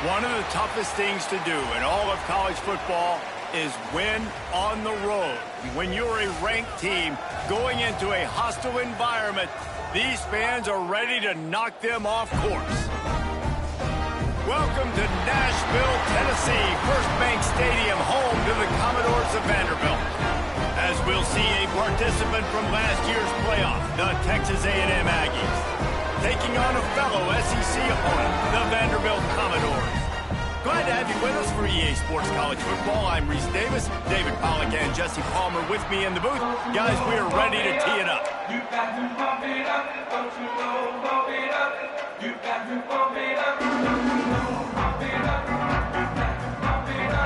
One of the toughest things to do in all of college football is win on the road. When you're a ranked team going into a hostile environment, these fans are ready to knock them off course. Welcome to Nashville, Tennessee, First Bank Stadium, home to the Commodores of Vanderbilt. As we'll see a participant from last year's playoff, the Texas A&M Aggies, taking on a fellow SEC opponent, the Vanderbilt Commodores. Glad to have you with us for EA Sports College Football. I'm Reese Davis, David Pollack, and Jesse Palmer with me in the booth. Guys, we are ready to tee it up. You got to pump it up, don't you know, pump it up. You got to pump it up, don't you know, pump it up.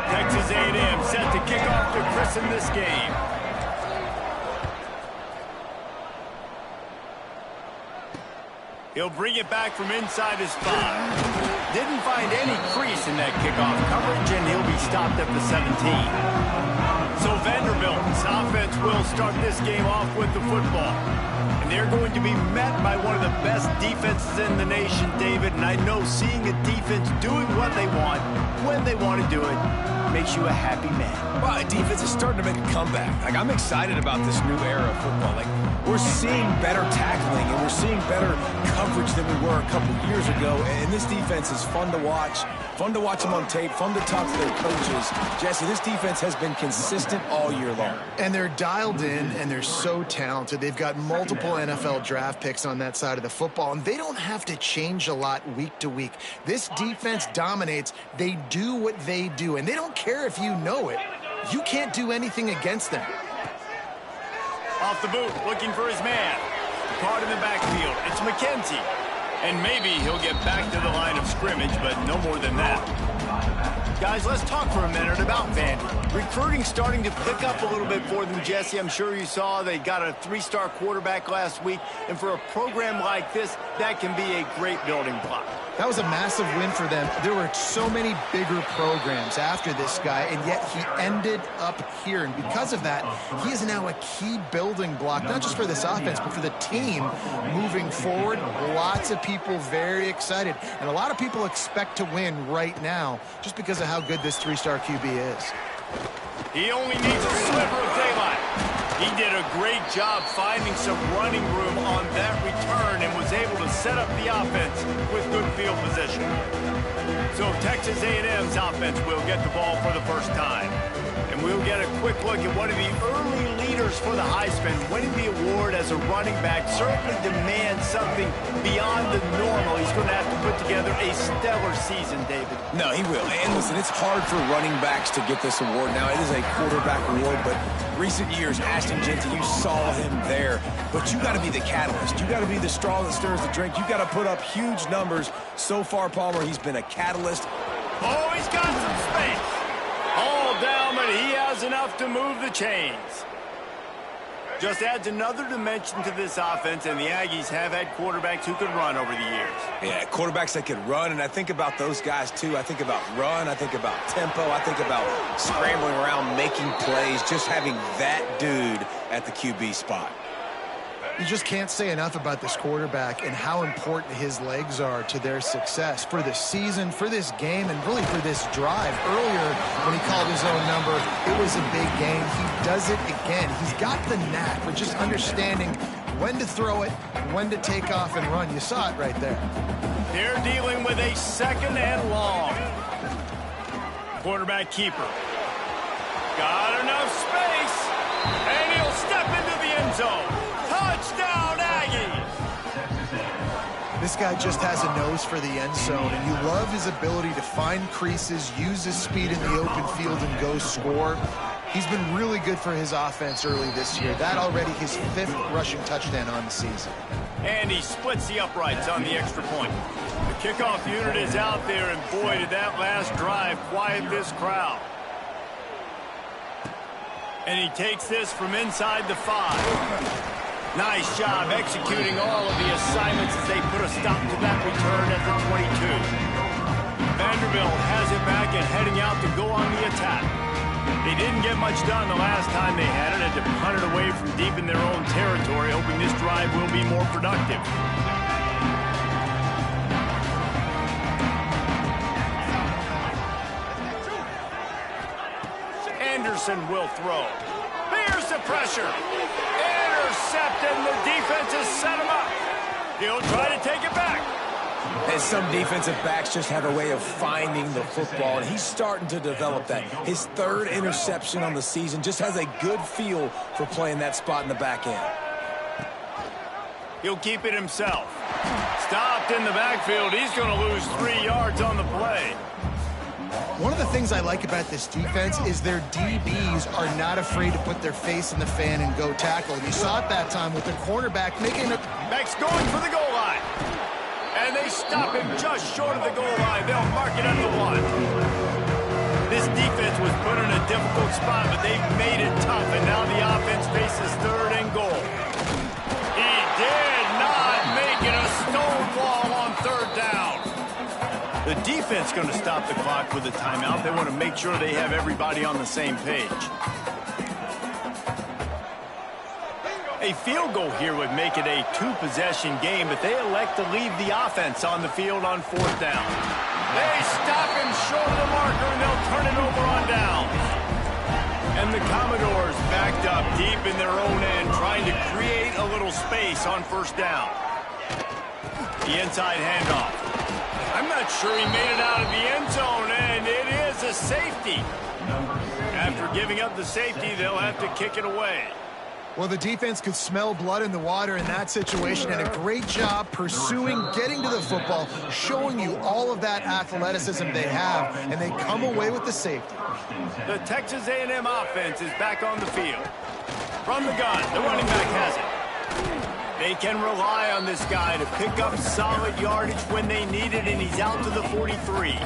Texas A&M set to kick off to christen this game. He'll bring it back from inside his 5. Didn't find any crease in that kickoff coverage, and he'll be stopped at the 17. So Vanderbilt's offense will start this game off with the football. And they're going to be met by one of the best defenses in the nation, David. And I know seeing a defense doing what they want, when they want to do it, makes you a happy man. Well, defense is starting to make a comeback. Like, I'm excited about this new era of football. Like, we're seeing better tackling and we're seeing better coverage than we were a couple years ago. And this defense is fun to watch them on tape, fun to talk to their coaches. Jesse, this defense has been consistent all year long. And they're dialed in and they're so talented. They've got multiple NFL draft picks on that side of the football, and they don't have to change a lot week to week. This defense dominates. They do what they do, and they don't care if you know it. You can't do anything against them. Off the boot, looking for his man. Caught in the backfield. It's McKenzie. And maybe he'll get back to the line of scrimmage, but no more than that. Guys, let's talk for a minute about Vandy. Recruiting starting to pick up a little bit for them, Jesse. I'm sure you saw they got a 3-star quarterback last week. And for a program like this, that can be a great building block. That was a massive win for them. There were so many bigger programs after this guy, and yet he ended up here. And because of that, he is now a key building block, not just for this offense, but for the team moving forward. Lots of people very excited. And a lot of people expect to win right now just because of how good this 3-star QB is. He only needs a sliver of daylight. He did a great job finding some running room on that return and was able to set up the offense with good field position. So Texas A&M's offense will get the ball for the first time. And we'll get a quick look at one of the early leaders for the Heisman. Winning the award as a running back certainly demands something beyond the normal. He's going to have to put together a stellar season, David. No, he will. And listen, it's hard for running backs to get this award. Now, it is a quarterback award, but recent years, Ashton Jeanty, you saw him there. But you got to be the catalyst. You got to be the straw that stirs the drink. You got to put up huge numbers. So far, Palmer, he's been a catalyst. Oh, he's got some space. All down, but he has enough to move the chains. Just adds another dimension to this offense, and the Aggies have had quarterbacks who could run over the years. Yeah, quarterbacks that could run, and I think about those guys, too. I think about run, I think about tempo, I think about scrambling around, making plays, just having that dude at the QB spot. You just can't say enough about this quarterback and how important his legs are to their success for this season, for this game, and really for this drive. Earlier, when he called his own number, it was a big game. He does it again. He's got the knack for just understanding when to throw it, when to take off and run. You saw it right there. They're dealing with a 2nd and long. Quarterback keeper. Got enough space, and he'll step into the end zone. Touchdown, Aggies! This guy just has a nose for the end zone, and you love his ability to find creases, use his speed in the open field, and go score. He's been really good for his offense early this year. That already his 5th rushing touchdown on the season. And he splits the uprights on the extra point. The kickoff unit is out there, and boy, did that last drive quiet this crowd. And he takes this from inside the 5. Nice job executing all of the assignments as they put a stop to that return at the 22. Vanderbilt has it back and heading out to go on the attack. They didn't get much done the last time they had it, had to punt it away from deep in their own territory, hoping this drive will be more productive. Anderson will throw. Here's the pressure. Intercepted, and the defense has set him up. He'll try to take it back. And some defensive backs just have a way of finding the football, and he's starting to develop that. His third interception on the season, just has a good feel for playing that spot in the back end. He'll keep it himself. Stopped in the backfield. He's going to lose 3 yards on the play. One of the things I like about this defense is their DBs are not afraid to put their face in the fan and go tackle. You saw it that time with the cornerback making a... Back's going for the goal line. And they stop him just short of the goal line. They'll mark it at the 1. This defense was put in a difficult spot, but they've made it tough, and now the offense faces 3rd and goal. He did not make it a stone wall on 3rd down. The defense going to stop the clock with a timeout. They want to make sure they have everybody on the same page. A field goal here would make it a 2-possession game, but they elect to leave the offense on the field on 4th down. They stop him short of the marker, and they'll turn it over on downs. And the Commodores backed up deep in their own end, trying to create a little space on 1st down. The inside handoff. I'm not sure he made it out of the end zone, and it is a safety. After giving up the safety, they'll have to kick it away. Well, the defense could smell blood in the water in that situation, and a great job pursuing, getting to the football, showing you all of that athleticism they have, and they come away with the safety. The Texas A&M offense is back on the field. From the gun, the running back has it. They can rely on this guy to pick up solid yardage when they need it, and he's out to the 43.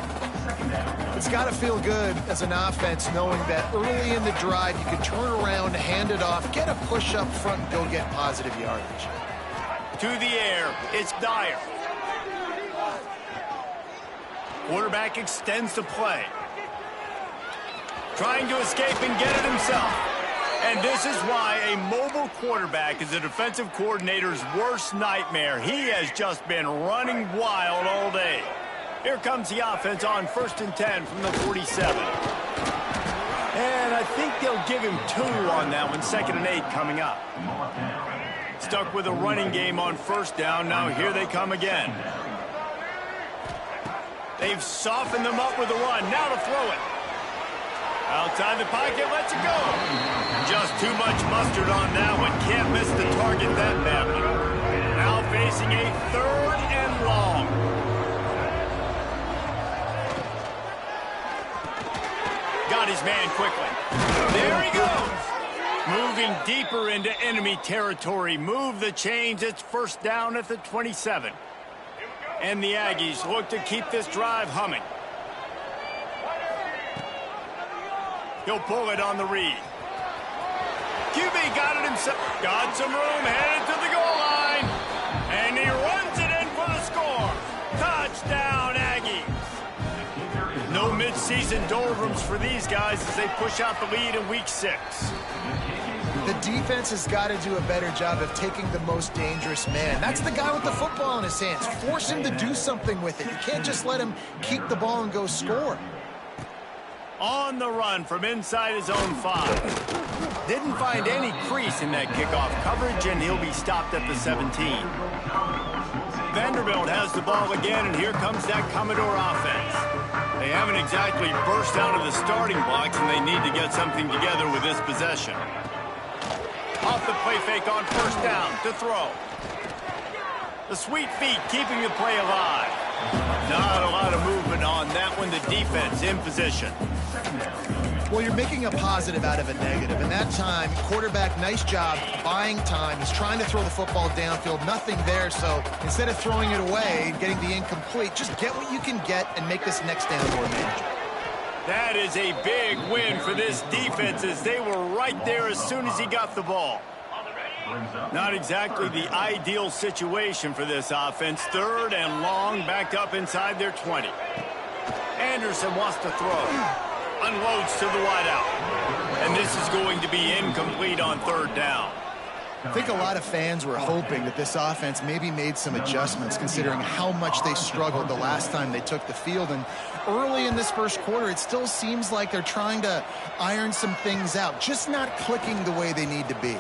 It's got to feel good as an offense knowing that early in the drive you can turn around, hand it off, get a push up front, and go get positive yardage. To the air, it's Dyer. Quarterback extends the play. Trying to escape and get it himself. And this is why a mobile quarterback is a defensive coordinator's worst nightmare. He has just been running wild all day. Here comes the offense on 1st and 10 from the 47. And I think they'll give him 2 on that one. 2nd and 8 coming up. Stuck with a running game on 1st down. Now here they come again. They've softened them up with a run. Now to throw it. Outside the pocket, lets it go. Just too much mustard on that one. Can't miss the target that badly. Now facing a 3rd and long. Got his man quickly. There he goes. Moving deeper into enemy territory. Move the chains. It's 1st down at the 27. And the Aggies look to keep this drive humming. He'll pull it on the read. QB got it himself. Got some room, headed to the goal line. And he runs it in for the score. Touchdown, Aggies. No mid-season doldrums for these guys as they push out the lead in Week 6. The defense has got to do a better job of taking the most dangerous man. That's the guy with the football in his hands. Force him to do something with it. You can't just let him keep the ball and go score. On the run from inside his own 5. Didn't find any crease in that kickoff coverage, and he'll be stopped at the 17. Vanderbilt has the ball again, and here comes that Commodore offense. They haven't exactly burst out of the starting blocks, and they need to get something together with this possession. Off the play fake on 1st down to throw. The sweet feet keeping the play alive. Not a lot of movement on that one. The defense in position. Well, you're making a positive out of a negative. And that time, quarterback, nice job buying time. He's trying to throw the football downfield. Nothing there. So instead of throwing it away and getting the incomplete, just get what you can get and make this next down more manageable. That is a big win for this defense as they were right there as soon as he got the ball. Not exactly the ideal situation for this offense. 3rd and long, backed up inside their 20. Anderson wants to throw. Unloads to the wideout. And this is going to be incomplete on 3rd down. I think a lot of fans were hoping that this offense maybe made some adjustments considering how much they struggled the last time they took the field. And early in this first quarter, it still seems like they're trying to iron some things out, just not clicking the way they need to be.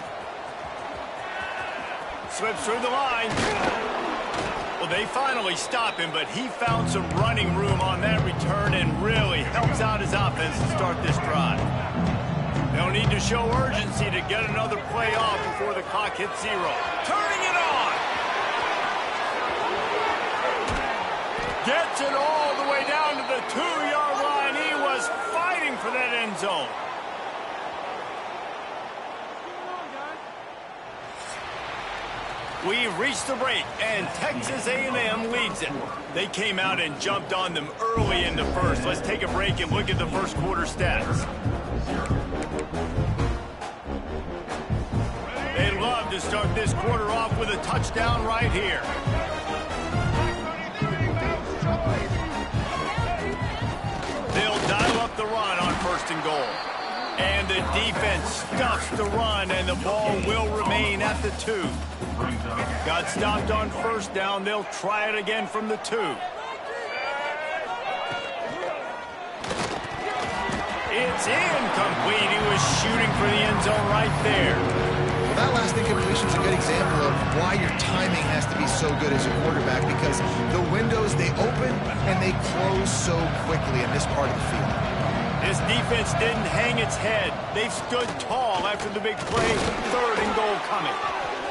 Slips through the line. Well, they finally stop him, but he found some running room on that return and really helps out his offense to start this drive. They'll need to show urgency to get another play off before the clock hits 0. Turning it on! Gets it all the way down to the 2-yard line. He was fighting for that end zone. We've reached the break, and Texas A&M leads it. They came out and jumped on them early in the first. Let's take a break and look at the first quarter stats. They'd love to start this quarter off with a touchdown right here. They'll dial up the run on 1st and goal. And the defense stuffs the run, and the ball will remain at the 2. Got stopped on 1st down. They'll try it again from the 2. It's incomplete. He was shooting for the end zone right there. Well, that last incompletion is a good example of why your timing has to be so good as a quarterback, because the windows, they open and they close so quickly in this part of the field. This defense didn't hang its head. They've stood tall after the big play. 3rd and goal coming.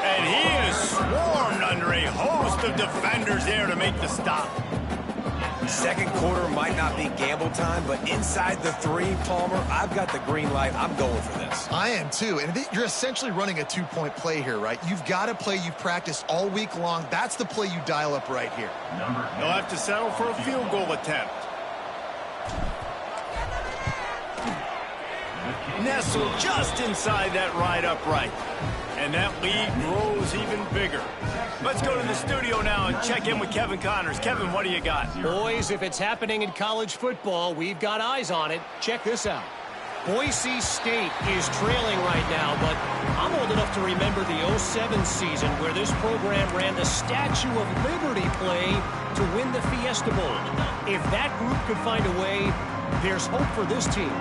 And he is swarmed under a host of defenders there to make the stop. Second quarter might not be gamble time, but inside the 3, Palmer, I've got the green light. I'm going for this. I am too. And you're essentially running a 2-point play here, right? You've got a play you've practiced all week long. That's the play you dial up right here. They'll have to settle for a field goal attempt. Nestled just inside that right upright. And that lead grows even bigger. Let's go to the studio now and check in with Kevin Connors. Kevin, what do you got? Boys, if it's happening in college football, we've got eyes on it. Check this out. Boise State is trailing right now, but I'm old enough to remember the 07 season where this program ran the Statue of Liberty play to win the Fiesta Bowl. If that group could find a way, there's hope for this team.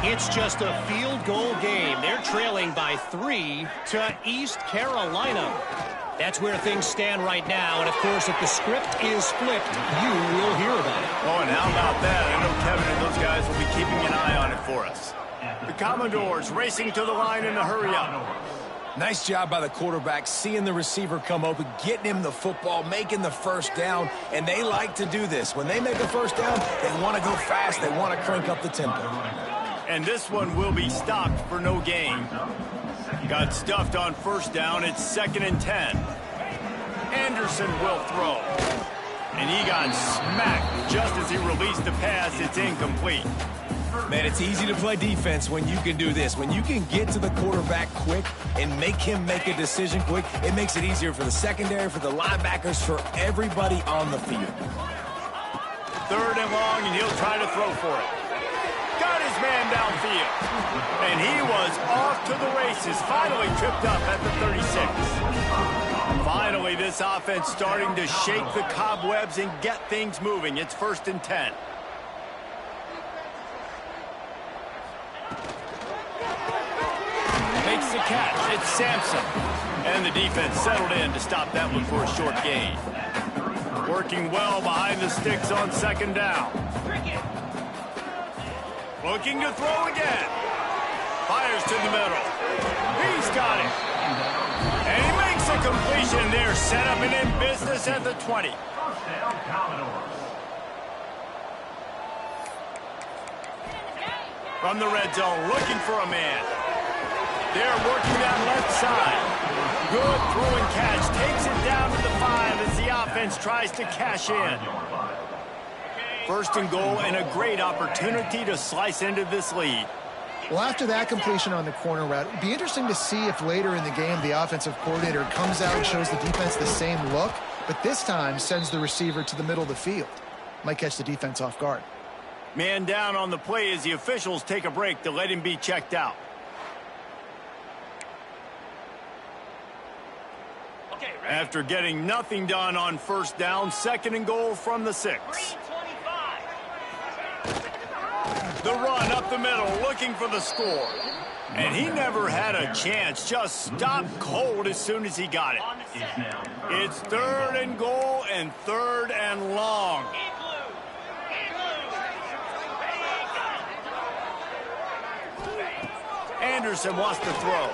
It's just a field goal game. They're trailing by 3 to East Carolina. That's where things stand right now. And, of course, if the script is flipped, you will hear about it. Oh, and how about that? I know Kevin and those guys will be keeping an eye on it for us. The Commodores racing to the line in a hurry-up. Nice job by the quarterback, seeing the receiver come open, getting him the football, making the 1st down, and they like to do this. When they make a 1st down, they want to go fast. They want to crank up the tempo. And this one will be stopped for no gain. Got stuffed on 1st down. It's 2nd and 10. Anderson will throw. And he got smacked just as he released the pass. It's incomplete. Man, it's easy to play defense when you can do this. When you can get to the quarterback quick and make him make a decision quick, it makes it easier for the secondary, for the linebackers, for everybody on the field. 3rd and long, and he'll try to throw for it. Got his man downfield. And he was off to the races. Finally tripped up at the 36. Finally, this offense starting to shake the cobwebs and get things moving. It's 1st and 10. Makes the catch. It's Sampson. And the defense settled in to stop that one for a short gain. Working well behind the sticks on 2nd down. Looking to throw again. Fires to the middle. He's got it. And he makes a completion there. Set up and in business at the 20. From the red zone, looking for a man. They're working that left side. Good throw and catch. Takes it down to the 5 as the offense tries to cash in. 1st and goal, and a great opportunity to slice into this lead. Well, after that completion on the corner route, it'd be interesting to see if later in the game the offensive coordinator comes out and shows the defense the same look, but this time sends the receiver to the middle of the field. Might catch the defense off guard. Man down on the play as the officials take a break to let him be checked out. After getting nothing done on first down, 2nd and goal from the 6. The run up the middle, looking for the score. And he never had a chance, just stopped cold as soon as he got it. It's 3rd and goal and 3rd and long. Anderson wants to throw.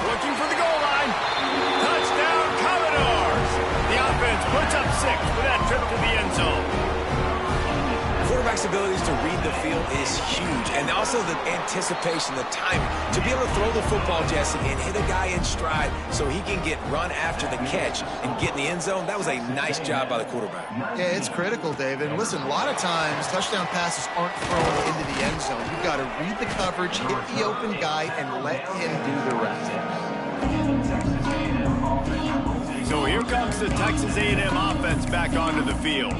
Looking for the goal line. Touchdown, Commodores. The offense puts up 6 with that trip to the end zone. Quarterback's abilities to read the field is huge, and also the anticipation, the timing, to be able to throw the football, Jesse, and hit a guy in stride so he can get run after the catch and get in the end zone. That was a nice job by the quarterback. Yeah, it's critical, David. And listen, a lot of times touchdown passes aren't thrown into the end zone. You've got to read the coverage, hit the open guy, and let him do the rest. So here comes the Texas A&M offense back onto the field.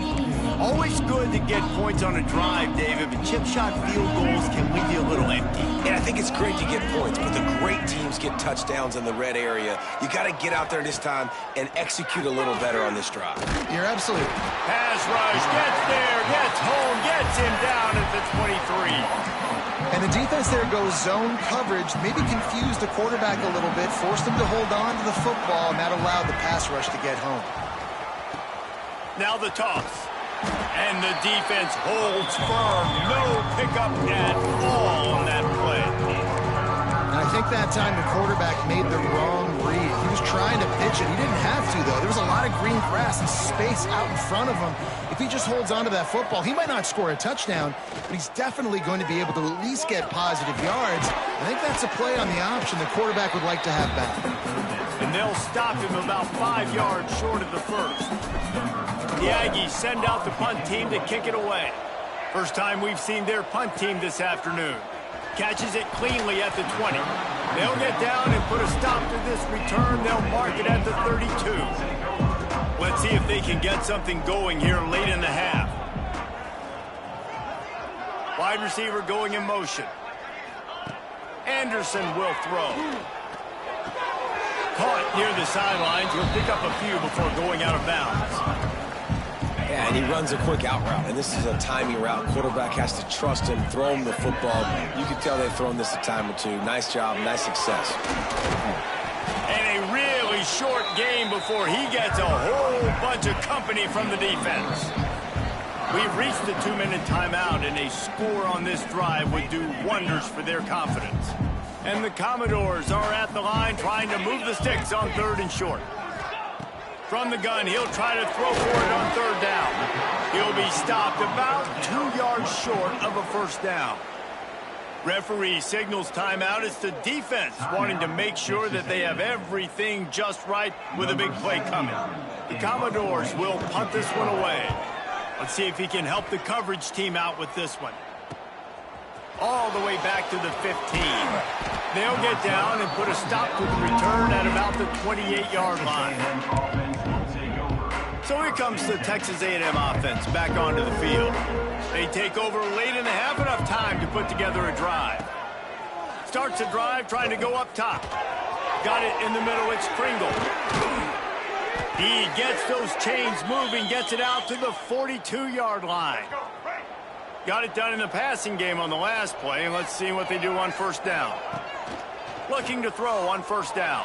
Always good to get points on a drive, David, but chip shot field goals can leave you a little empty. Yeah, I think it's great to get points, but the great teams get touchdowns in the red area. You got to get out there this time and execute a little better on this drive. You're absolutely. Pass rush, gets there, gets home, gets him down at the 23. And the defense there goes zone coverage, maybe confused the quarterback a little bit, forced him to hold on to the football, and that allowed the pass rush to get home. Now the toss. And the defense holds firm. No pickup at all on that play. And I think that time the quarterback made the wrong read. He was trying to pitch it. He didn't have to, though. There was a lot of green grass and space out in front of him. If he just holds on to that football, he might not score a touchdown, but he's definitely going to be able to at least get positive yards. I think that's a play on the option the quarterback would like to have back. And they'll stop him about 5 yards short of the first. The Aggies send out the punt team to kick it away. First time we've seen their punt team this afternoon. Catches it cleanly at the 20. They'll get down and put a stop to this return. They'll mark it at the 32. Let's see if they can get something going here late in the half. Wide receiver going in motion. Anderson will throw. Caught near the sidelines. He'll pick up a few before going out of bounds. Yeah, and he runs a quick out route, and this is a timing route. Quarterback has to trust him, throw him the football. You can tell they've thrown this a time or two. Nice job, nice success. And a really short game before he gets a whole bunch of company from the defense. We've reached the 2-minute timeout, and a score on this drive would do wonders for their confidence. And the Commodores are at the line trying to move the sticks on 3rd and short. From the gun, he'll try to throw for it on 3rd down. He'll be stopped about 2 yards short of a first down. Referee signals timeout. It's the defense wanting to make sure that they have everything just right with a big play coming. The Commodores will punt this one away. Let's see if he can help the coverage team out with this one. All the way back to the 15. They'll get down and put a stop to the return at about the 28-yard line. So here comes the Texas A&M offense back onto the field. They take over late in the half, enough time to put together a drive. Starts a drive trying to go up top. Got it in the middle, it's Pringle. He gets those chains moving, gets it out to the 42-yard line. Got it done in the passing game on the last play, and let's see what they do on first down. Looking to throw on first down.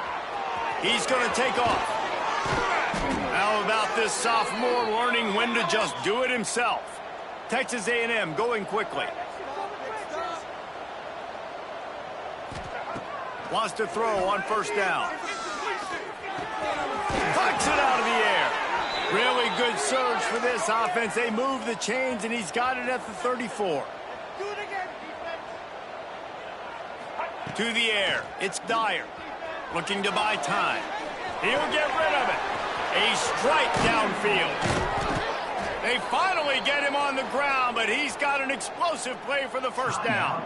He's going to take off. How about this sophomore learning when to just do it himself? Texas A&M going quickly. Wants to throw on first down. Pucks it out of the air. Really good surge for this offense. They move the chains, and he's got it at the 34. To the air. It's Dyer. Looking to buy time. He'll get rid of it. A strike downfield. They finally get him on the ground, but he's got an explosive play for the first down.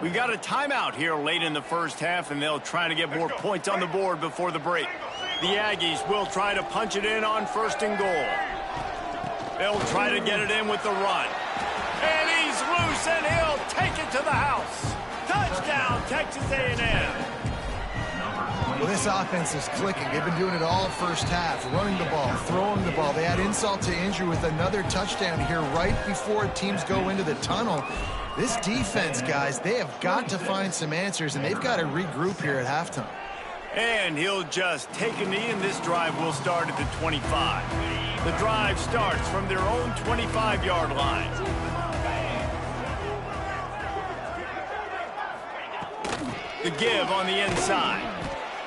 We got a timeout here late in the first half, and they'll try to get more points on the board before the break. The Aggies will try to punch it in on 1st and goal. They'll try to get it in with the run. And he's loose, and he'll take it to the house. Touchdown! touchdown, Texas A&M. Well, this offense is clicking. They've been doing it all first half, running the ball, throwing the ball. They add insult to injury with another touchdown here right before teams go into the tunnel. This defense, guys, they have got to find some answers, and they've got to regroup here at halftime. And he'll just take a knee, and this drive will start at the 25. The drive starts from their own 25-yard line. The give on the inside.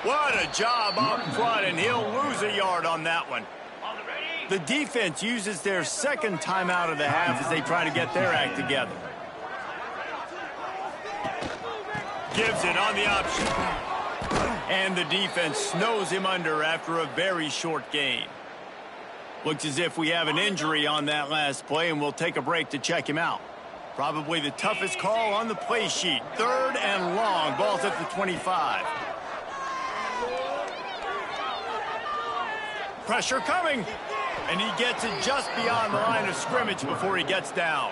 What a job up front, and he'll lose a yard on that one. The defense uses their second timeout of the half as they try to get their act together. Gives it on the option. And the defense snows him under after a very short game. Looks as if we have an injury on that last play, and we'll take a break to check him out. Probably the toughest call on the play sheet. 3rd and long. Ball's at the 25. Pressure coming. And he gets it just beyond the line of scrimmage before he gets down.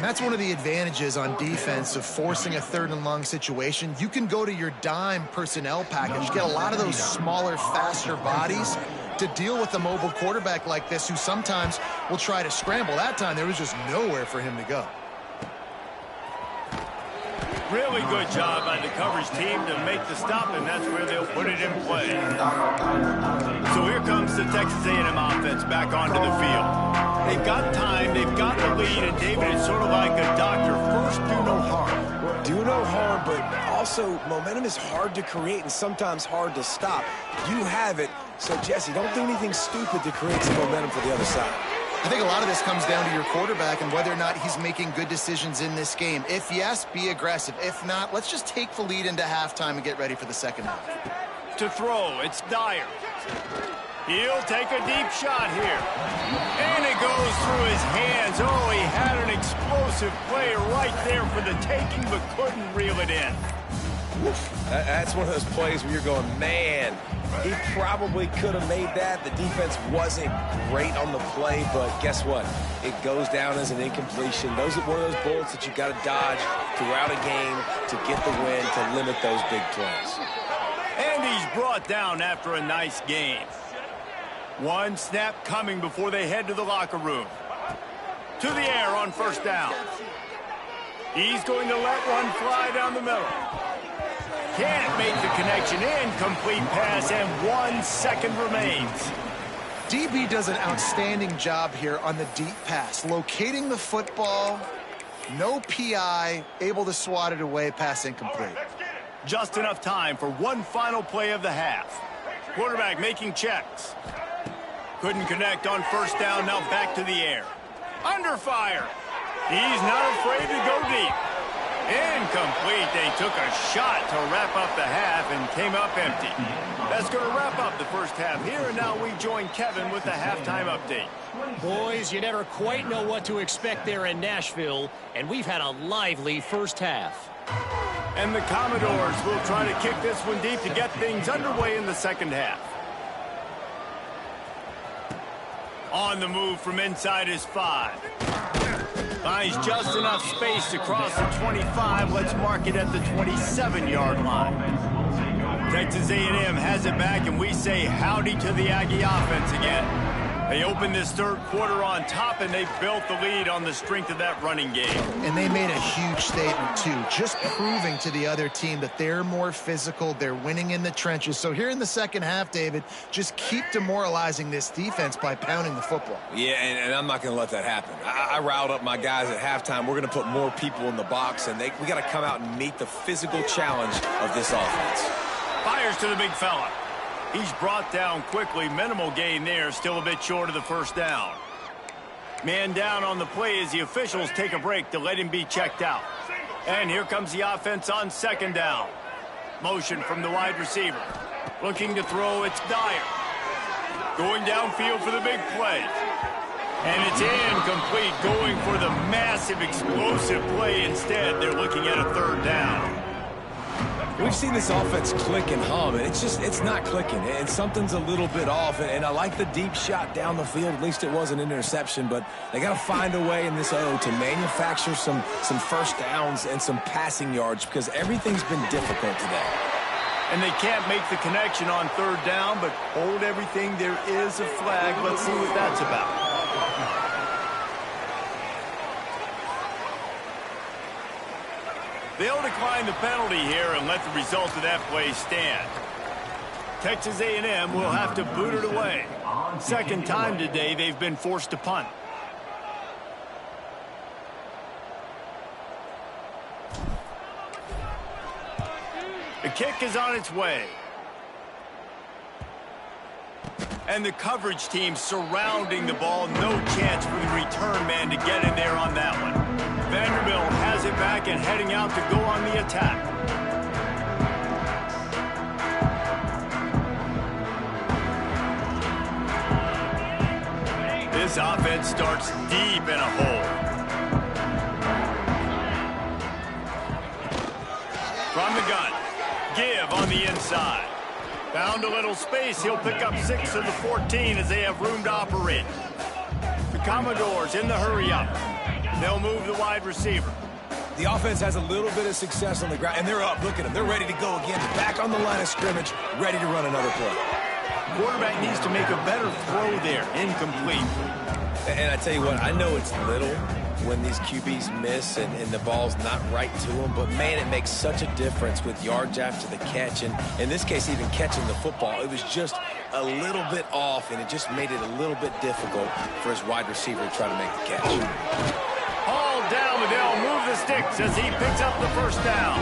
That's one of the advantages on defense of forcing a 3rd and long situation. You can go to your dime personnel package, get a lot of those smaller, faster bodies to deal with a mobile quarterback like this who sometimes will try to scramble. That time there was just nowhere for him to go. Really good job by the coverage team to make the stop, and that's where they'll put it in play. So here comes the Texas A&M offense back onto the field. They've got time, they've got the lead, and David, it's sort of like a doctor. First, do no harm. Do no harm, but also momentum is hard to create and sometimes hard to stop. You have it, so Jesse, don't do anything stupid to create some momentum for the other side. I think a lot of this comes down to your quarterback and whether or not he's making good decisions in this game. If yes, be aggressive. If not, let's just take the lead into halftime and get ready for the second half. To throw, it's Dyer. He'll take a deep shot here. And it goes through his hands. Oh, he had an explosive play right there for the taking, but couldn't reel it in. That's one of those plays where you're going, man, he probably could have made that. The defense wasn't great on the play, but guess what? It goes down as an incompletion. Those are one of those bullets that you got to dodge throughout a game to get the win, to limit those big plays. And he's brought down after a nice game. One snap coming before they head to the locker room. To the air on first down. He's going to let one fly down the middle. Can't make the connection. Incomplete pass, and 1 second remains. DB does an outstanding job here on the deep pass. Locating the football, no PI, able to swat it away, pass incomplete. Just enough time for one final play of the half. Quarterback making checks. Couldn't connect on first down, now back to the air. Under fire. He's not afraid to go deep. Incomplete. They took a shot to wrap up the half and came up empty. That's going to wrap up the first half here, and now we join Kevin with the halftime update. Boys, you never quite know what to expect there in Nashville, and we've had a lively first half. And the Commodores will try to kick this one deep to get things underway in the second half. On the move from inside his 5. Finds just enough space to cross the 25. Let's mark it at the 27-yard line. Texas A&M has it back, and we say howdy to the Aggie offense again. They opened this third quarter on top, and they built the lead on the strength of that running game. And they made a huge statement, too, just proving to the other team that they're more physical, they're winning in the trenches. So here in the second half, David, just keep demoralizing this defense by pounding the football. Yeah, and I'm not going to let that happen. I riled up my guys at halftime. We're going to put more people in the box, and we got to come out and meet the physical challenge of this offense. Fires to the big fella. He's brought down quickly. Minimal gain there. Still a bit short of the first down. Man down on the play as the officials take a break to let him be checked out. And here comes the offense on second down. Motion from the wide receiver. Looking to throw, it's Dyer. Going downfield for the big play. And it's incomplete, going for the massive explosive play instead. They're looking at a third down. We've seen this offense click and hum, and it's not clicking, and something's a little bit off. And I like the deep shot down the field. At least it was an interception, but they got to find a way in this O to manufacture some first downs and some passing yards because everything's been difficult today. And they can't make the connection on third down, but hold everything. There is a flag. Let's see what that's about. They'll decline the penalty here and let the result of that play stand. Texas A&M will have to boot it away. Second time today they've been forced to punt. The kick is on its way. And the coverage team surrounding the ball. No chance for the return man to get in there on that one. Vanderbilt has it back and heading out to go on the attack. This offense starts deep in a hole. From the gun, give on the inside. Found a little space. He'll pick up 6 of the 14 as they have room to operate. The Commodores in the hurry up. They'll move the wide receiver. The offense has a little bit of success on the ground, and they're up. Look at them. They're ready to go again. Back on the line of scrimmage, ready to run another play. Quarterback needs to make a better throw there. Incomplete. And I tell you what, I know it's little when these QBs miss and the ball's not right to them, but, man, it makes such a difference with yards after the catch. And in this case, even catching the football, it was just a little bit off, and it just made it a little bit difficult for his wide receiver to try to make the catch. Down, but they'll move the sticks as he picks up the first down.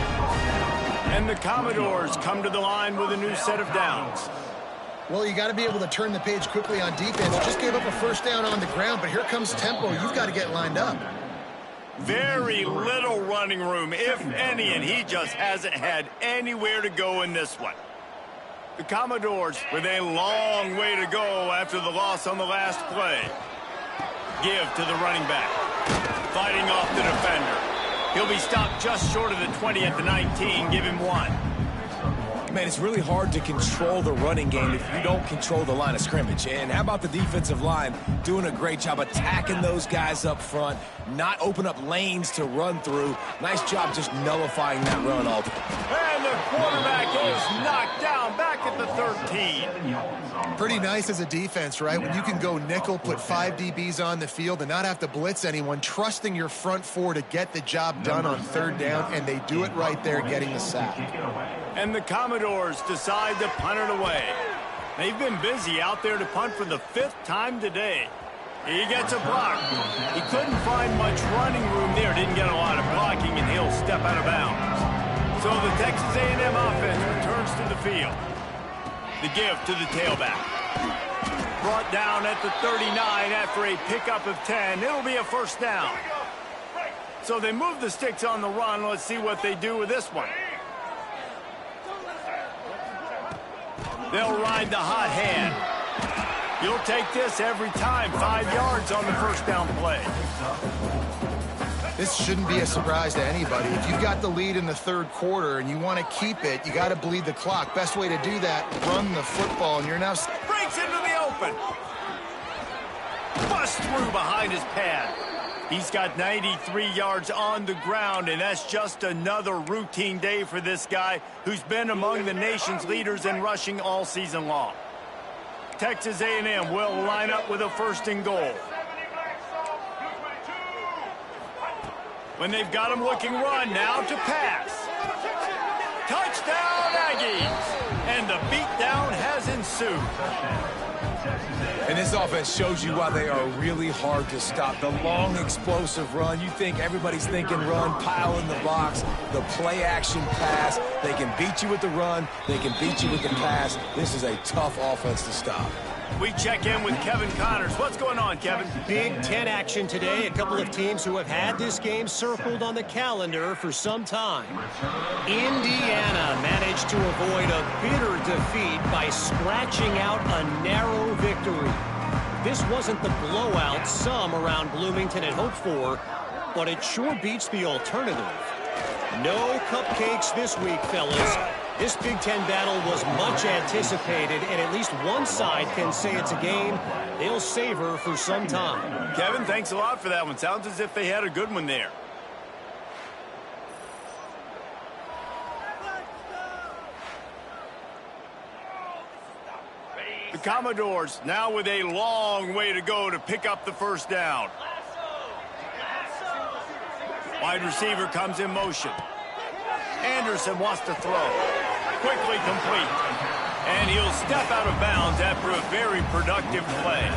And the Commodores come to the line with a new set of downs. Well, you got to be able to turn the page quickly on defense. You just gave up a first down on the ground, but here comes tempo. You've got to get lined up. Very little running room, if any, and he just hasn't had anywhere to go in this one. The Commodores with a long way to go after the loss on the last play. Give to the running back. Fighting off the defender. He'll be stopped just short of the 20 at the 19. Give him 1. Man, it's really hard to control the running game if you don't control the line of scrimmage. And how about the defensive line doing a great job attacking those guys up front, not open up lanes to run through. Nice job just nullifying that run altogether. And the quarterback is knocked down back at the 13. Pretty nice as a defense, right? When you can go nickel, put 5 DBs on the field and not have to blitz anyone, trusting your front 4 to get the job done on third down, and they do it right there, getting the sack. And the Commodores decide to punt it away. They've been busy out there to punt for the 5th time today. He gets a block. He couldn't find much running room there. Didn't get a lot of blocking, and he'll step out of bounds. So the Texas A&M offense returns to the field. The give to the tailback. Brought down at the 39 after a pickup of 10. It'll be a first down. So they move the sticks on the run. Let's see what they do with this one. They'll ride the hot hand. You'll take this every time. 5 yards on the first down play. This shouldn't be a surprise to anybody. If you've got the lead in the third quarter and you want to keep it, you got to bleed the clock. Best way to do that, run the football, and you're now... Breaks into the open. Bust through behind his pad. He's got 93 yards on the ground, and that's just another routine day for this guy who's been among the nation's leaders in rushing all season long. Texas A&M will line up with a 1st and goal. When they've got him looking run, now to pass. Touchdown Aggies! And the beatdown has ensued. And this offense shows you why they are really hard to stop. The long, explosive run. You think everybody's thinking run, pile in the box, the play-action pass. They can beat you with the run. They can beat you with the pass. This is a tough offense to stop. We check in with Kevin Connors. What's going on, Kevin? Big Ten action today. A couple of teams who have had this game circled on the calendar for some time. Indiana managed to avoid a bitter defeat by scratching out a narrow victory. This wasn't the blowout some around Bloomington had hoped for, but it sure beats the alternative. No cupcakes this week, fellas. This Big Ten battle was much anticipated, and at least one side can say it's a game they'll savor for some time. Kevin, thanks a lot for that one. Sounds as if they had a good one there. The Commodores now with a long way to go to pick up the first down. Wide receiver comes in motion. Anderson wants to throw. Quickly complete. And he'll step out of bounds after a very productive play.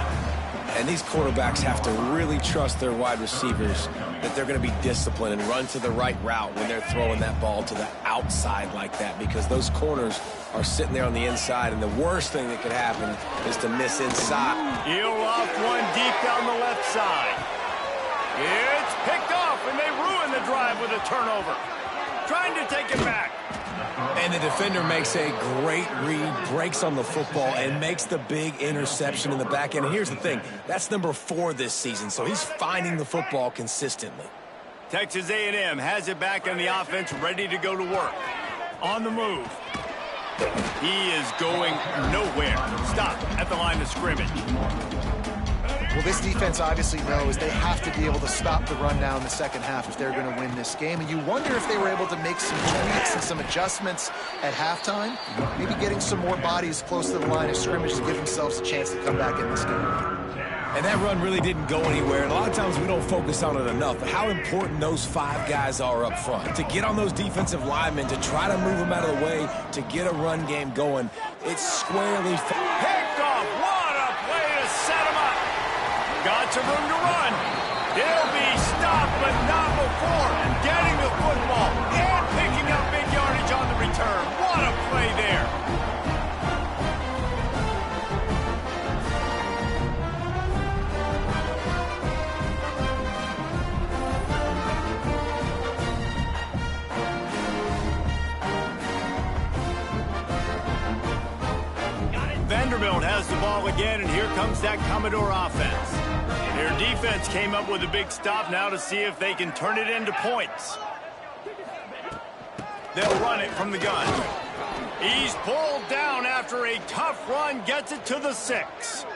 And these quarterbacks have to really trust their wide receivers that they're going to be disciplined and run to the right route when they're throwing that ball to the outside like that, because those corners are sitting there on the inside, and the worst thing that could happen is to miss inside. He'll loft one deep down the left side. It's picked off, and they ruin the drive with a turnover. Trying to take it back. And the defender makes a great read, breaks on the football, and makes the big interception in the back end. And here's the thing, that's number 4 this season, so he's finding the football consistently. Texas A&M has it back on the offense, ready to go to work. On the move. He is going nowhere. Stop at the line of scrimmage. Well, this defense obviously knows they have to be able to stop the run now in the second half if they're going to win this game. And you wonder if they were able to make some tweaks and some adjustments at halftime, maybe getting some more bodies close to the line of scrimmage to give themselves a chance to come back in this game. And that run really didn't go anywhere. And a lot of times we don't focus on it enough, but how important those 5 guys are up front. To get on those defensive linemen, to try to move them out of the way, to get a run game going, it's squarely... Picked off. What a play to set him up. Got some room to run. He'll be stopped, but not before getting the football and picking up big yardage on the return. What a play there. Vanderbilt has the ball again, and here comes that Commodore offense. Their defense came up with a big stop now to see if they can turn it into points. They'll run it from the gun. He's pulled down after a tough run, gets it to the 6.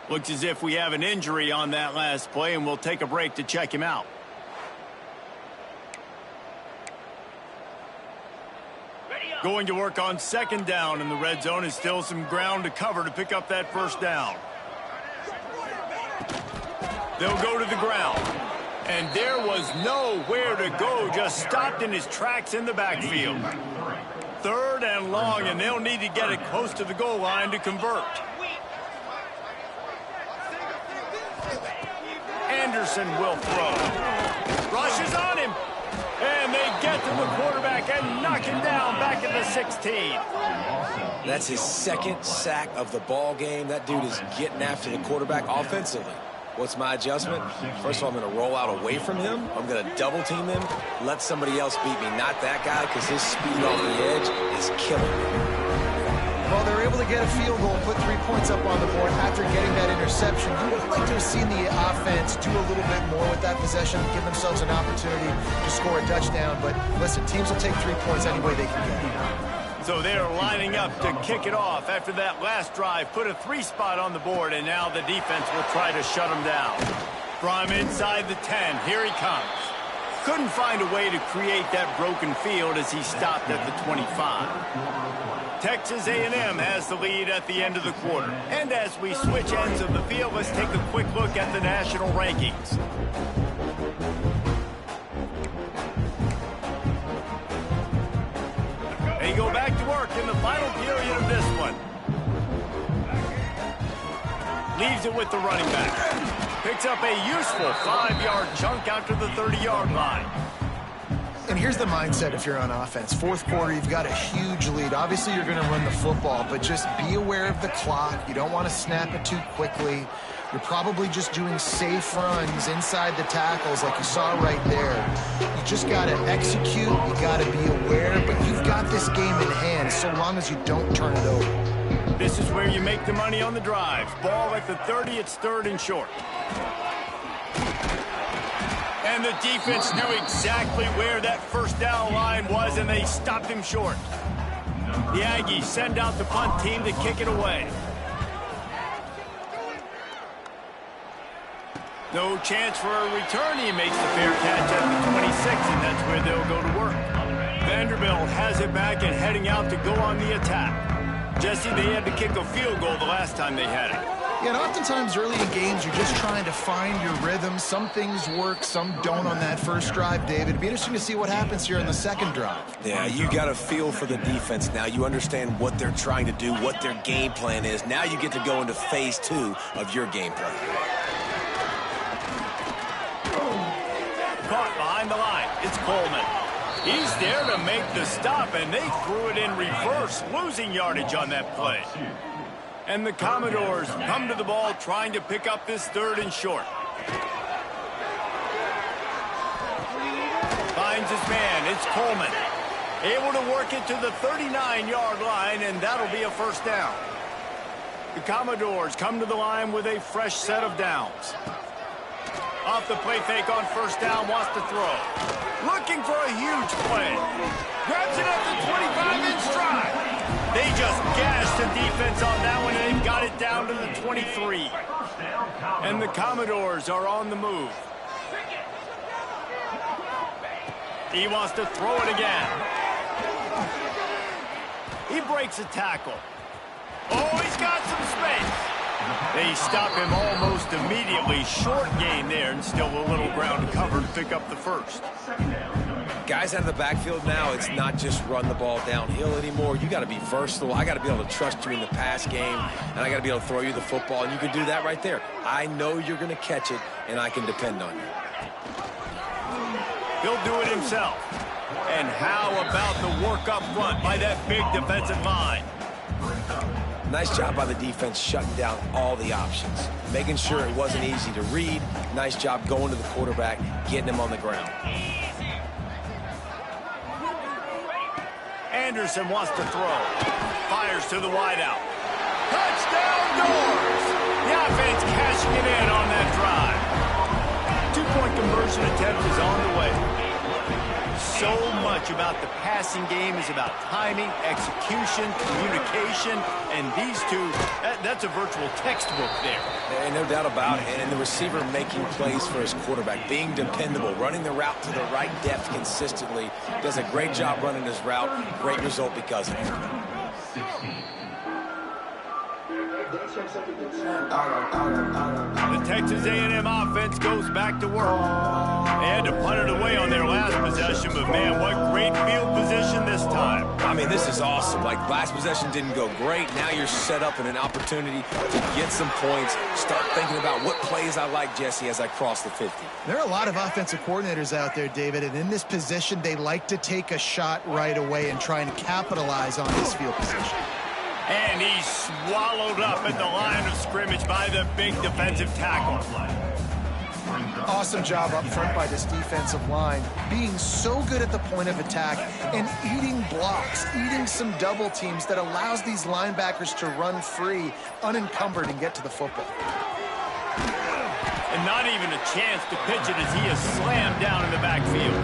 Looks as if we have an injury on that last play, and we'll take a break to check him out. Going to work on second down in the red zone, is still some ground to cover to pick up that first down. They'll go to the ground. And there was nowhere to go, just stopped in his tracks in the backfield. 3rd and long, and they'll need to get it close to the goal line to convert. Anderson will throw. Rushes on him. And they get to the quarterback and knock him down back at the 16. That's his 2nd sack of the ball game. That dude is getting after the quarterback offensively. What's my adjustment? First of all, I'm going to roll out away from him. I'm going to double team him, let somebody else beat me, not that guy, because his speed off the edge is killing me. Well, they're able to get a field goal, put 3 points up on the board after getting that interception. You would like to have seen the offense do a little bit more with that possession, give themselves an opportunity to score a touchdown. But listen, teams will take 3 points any way they can get it. So they're lining up to kick it off after that last drive. Put a 3 spot on the board, and now the defense will try to shut them down. From inside the 10, here he comes. Couldn't find a way to create that broken field as he stopped at the 25. Texas A&M has the lead at the end of the quarter. And as we switch ends of the field, let's take a quick look at the national rankings. They go back to work in the final period of this one. Leaves it with the running back. Picks up a useful 5-yard chunk out to the 30-yard line. And here's the mindset if you're on offense. 4th quarter, you've got a huge lead. Obviously, you're going to run the football, but just be aware of the clock. You don't want to snap it too quickly. You're probably just doing safe runs inside the tackles like you saw right there. You just got to execute. You got to be aware, but you've got this game in hand so long as you don't turn it over. This is where you make the money on the drive. Ball at the 30, it's 3rd and short. And the defense knew exactly where that first down line was, and they stopped him short. The Aggies send out the punt team to kick it away. No chance for a return. He makes the fair catch at the 26, and that's where they'll go to work. Vanderbilt has it back and heading out to go on the attack. Jesse, they had to kick a field goal the last time they had it. Yeah, and oftentimes early in games, you're just trying to find your rhythm. Some things work, some don't on that first drive, David. It'd be interesting to see what happens here on the second drive. Yeah, you got a feel for the defense now. You understand what they're trying to do, what their game plan is. Now you get to go into phase 2 of your game plan. Caught behind the line. It's Coleman. He's there to make the stop, and they threw it in reverse, losing yardage on that play. And the Commodores come to the ball trying to pick up this 3rd and short. Finds his man. It's Coleman. Able to work it to the 39-yard line, and that'll be a first down. The Commodores come to the line with a fresh set of downs. Off the play fake on first down, wants to throw. Looking for a huge play. Grabs it at the 25 in stride. They just gashed the defense on that one, and they've got it down to the 23. And the Commodores are on the move. He wants to throw it again. He breaks a tackle. Oh, he's got some space. They stop him almost immediately. Short gain there, and still a little ground to cover to pick up the first. Guys out of the backfield now, it's not just run the ball downhill anymore. You got to be versatile. I got to be able to trust you in the pass game, and I got to be able to throw you the football, and you can do that right there. I know you're going to catch it, and I can depend on you. He'll do it himself. And how about the work up front by that big defensive line? Nice job by the defense shutting down all the options, making sure it wasn't easy to read. Nice job going to the quarterback, getting him on the ground. Anderson wants to throw. Fires to the wideout. Touchdown Doors! The offense cashing it in on that drive. 2-point conversion attempt is on the way. So much about the passing game is about timing, execution, communication, and these two, that's a virtual textbook there. And no doubt about it. And the receiver making plays for his quarterback, being dependable, running the route to the right depth consistently. Does a great job running his route. Great result because of it. The Texas A&M offense goes back to work. They had to punt it away on their last possession, but man, what great field position this time. I mean, this is awesome. Like, last possession didn't go great. Now you're set up in an opportunity to get some points. Start thinking about what plays I like, Jesse, as I cross the 50. There are a lot of offensive coordinators out there, David, and in this position, they like to take a shot right away and try and capitalize on this field position. And he's swallowed up at the line of scrimmage by the big defensive tackle. Awesome job up front by this defensive line, being so good at the point of attack and eating blocks, eating some double teams that allows these linebackers to run free, unencumbered, and get to the football. And not even a chance to pitch it as he is slammed down in the backfield.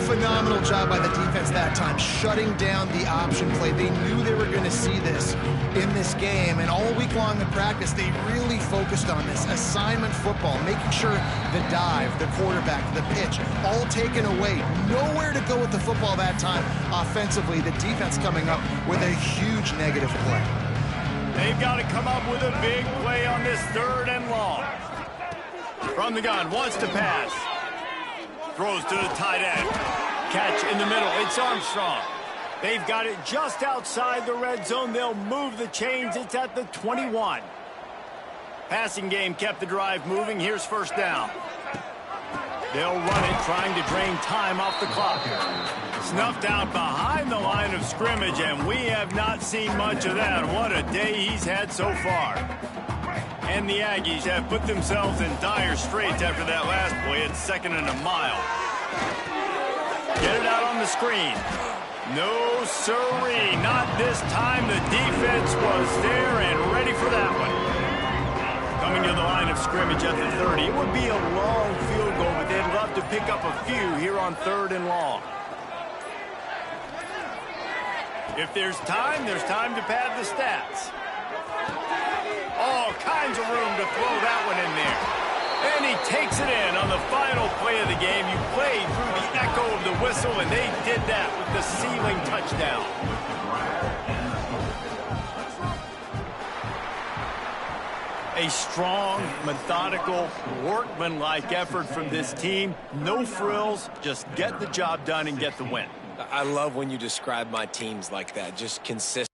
Phenomenal job by the defense that time, shutting down the option play. They knew they were going to see this in this game, and all week long in practice, they really focused on this assignment football, making sure the dive, the quarterback, the pitch, all taken away. Nowhere to go with the football that time. Offensively, the defense coming up with a huge negative play. They've got to come up with a big play on this 3rd and long. From the gun, wants to pass. Throws to the tight end. Catch in the middle. It's Armstrong. They've got it just outside the red zone. They'll move the chains. It's at the 21. Passing game kept the drive moving. Here's first down. They'll run it, trying to drain time off the clock. Snuffed out behind the line of scrimmage, and we have not seen much of that. What a day he's had so far. And the Aggies have put themselves in dire straits after that last play. It's 2nd and a mile. Get it out on the screen. No siree, not this time. The defense was there and ready for that one. Coming to the line of scrimmage at the 30. It would be a long field goal, but they pick up a few here on 3rd and long. If there's time to pad the stats. All kinds of room to throw that one in there. And he takes it in on the final play of the game. You played through the echo of the whistle, and they did that with the ceiling touchdown. A strong, methodical, workmanlike effort from this team. No frills, just get the job done and get the win. I love when you describe my teams like that, just consistent.